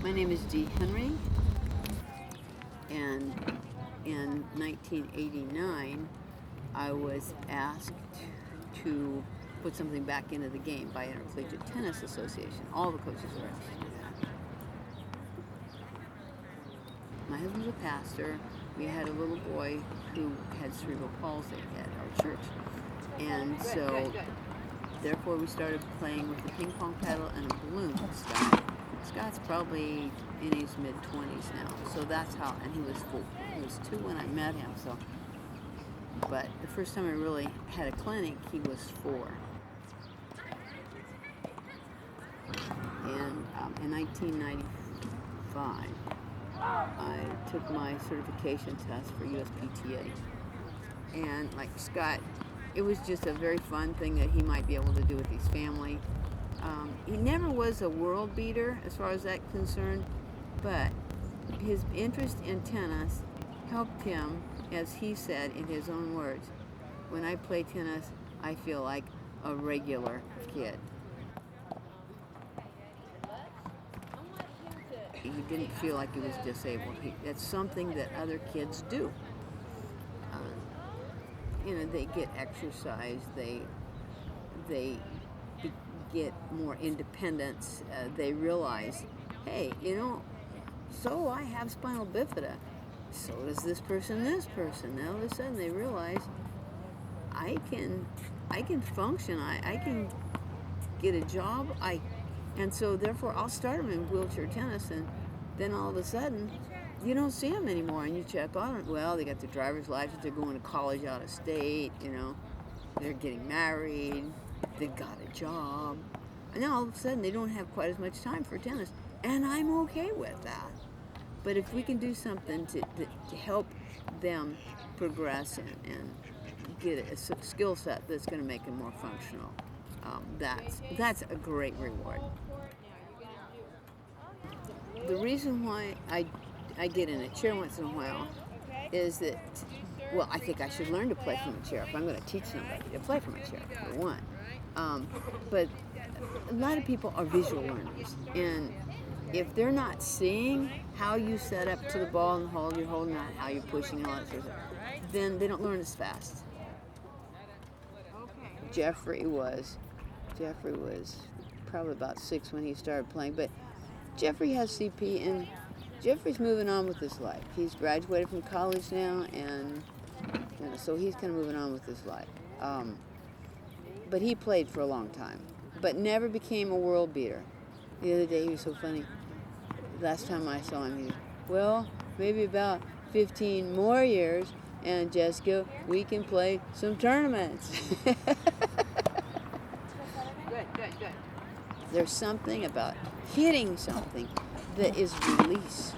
My name is Dee Henry, and in 1989, I was asked to put something back into the game by Intercollegiate Tennis Association. All the coaches were asked to do that. My husband's a pastor. We had a little boy who had cerebral palsy at our church, and so therefore we started playing with a ping pong paddle and a balloon. Scott's probably in his mid-20s now, so that's how, and he was 2 when I met him, so, but the first time I really had a clinic, he was 4. And in 1995, I took my certification test for USPTA, and like Scott, it was just a very fun thing that he might be able to do with his family. He never was a world beater as far as that's concerned, but his interest in tennis helped him, as he said in his own words, "When I play tennis, I feel like a regular kid." He didn't feel like he was disabled. That's something that other kids do. They get exercise, they get more independence, they realize, hey, so I have spinal bifida, so does this person. Now all of a sudden they realize I can function, I can get a job, and so therefore I'll start them in wheelchair tennis, and then all of a sudden you don't see them anymore, and you check on it. Well, they got their driver's license, they're going to college out of state, they're getting married, they've got a job, and now all of a sudden they don't have quite as much time for tennis, and I'm okay with that. But if we can do something to help them progress and get a skill set that's going to make them more functional, that's a great reward. The reason why I get in a chair once in a while is that, well, I think I should learn to play from a chair if I'm going to teach somebody to play from a chair, for one. But a lot of people are visual learners, and if they're not seeing how you set up to the ball and you're holding out, how you're pushing and all that sort of stuff, then they don't learn as fast. Jeffrey was probably about 6 when he started playing, but Jeffrey has CP, and Jeffrey's moving on with his life. He's graduated from college now, and so he's kind of moving on with his life. But he played for a long time, but never became a world beater. The other day he was so funny. Last time I saw him, he said, well, maybe about 15 more years, and Jessica, we can play some tournaments. Good. There's something about hitting something that is release.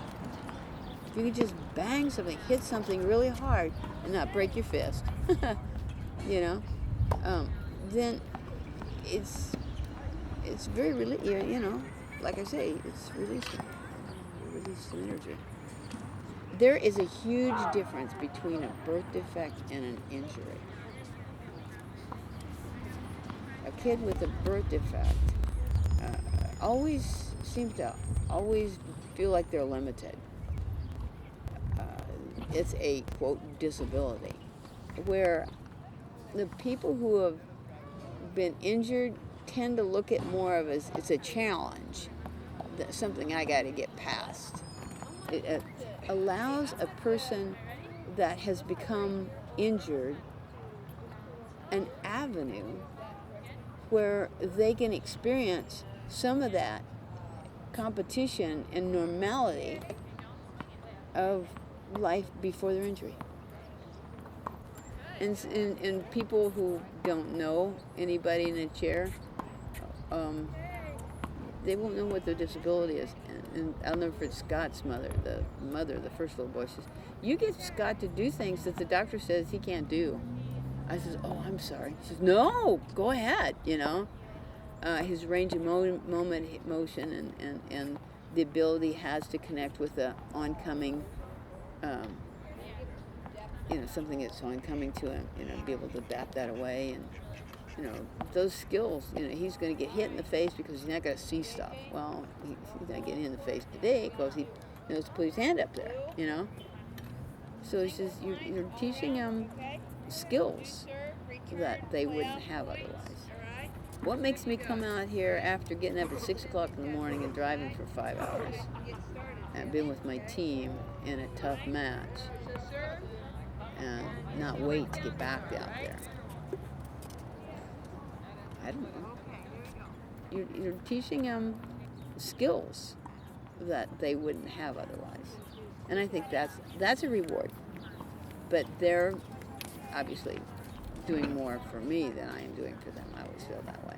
If you could just bang something, hit something really hard, and not break your fist, then it's very like I say, it's releasing energy. There is a huge difference between a birth defect and an injury. A kid with a birth defect always seems to feel like they're limited. It's a, quote, disability, where the people who have been injured tend to look at more of as it's a challenge, something I got to get past. It allows a person that has become injured an avenue where they can experience some of that competition and normality of life before their injury. And people who don't know anybody in a chair, they won't know what their disability is. And I'll never forget Scott's mother, the first little boy, says, you get Scott to do things that the doctor says he can't do. I says, oh, I'm sorry. She says, no, go ahead, His range of motion and the ability he has to connect with the oncoming, something that's oncoming to him, be able to bat that away. those skills, he's going to get hit in the face because he's not going to see stuff. Well, he's going to get hit in the face today because he knows to put his hand up there. So it's just, you're teaching them skills that they wouldn't have otherwise. What makes me come out here after getting up at 6 o'clock in the morning and driving for 5 hours and being with my team in a tough match and not wait to get back out there? I don't know. You're teaching them skills that they wouldn't have otherwise. And I think that's a reward. But they're obviously doing more for me than I am doing for them. I always feel that way.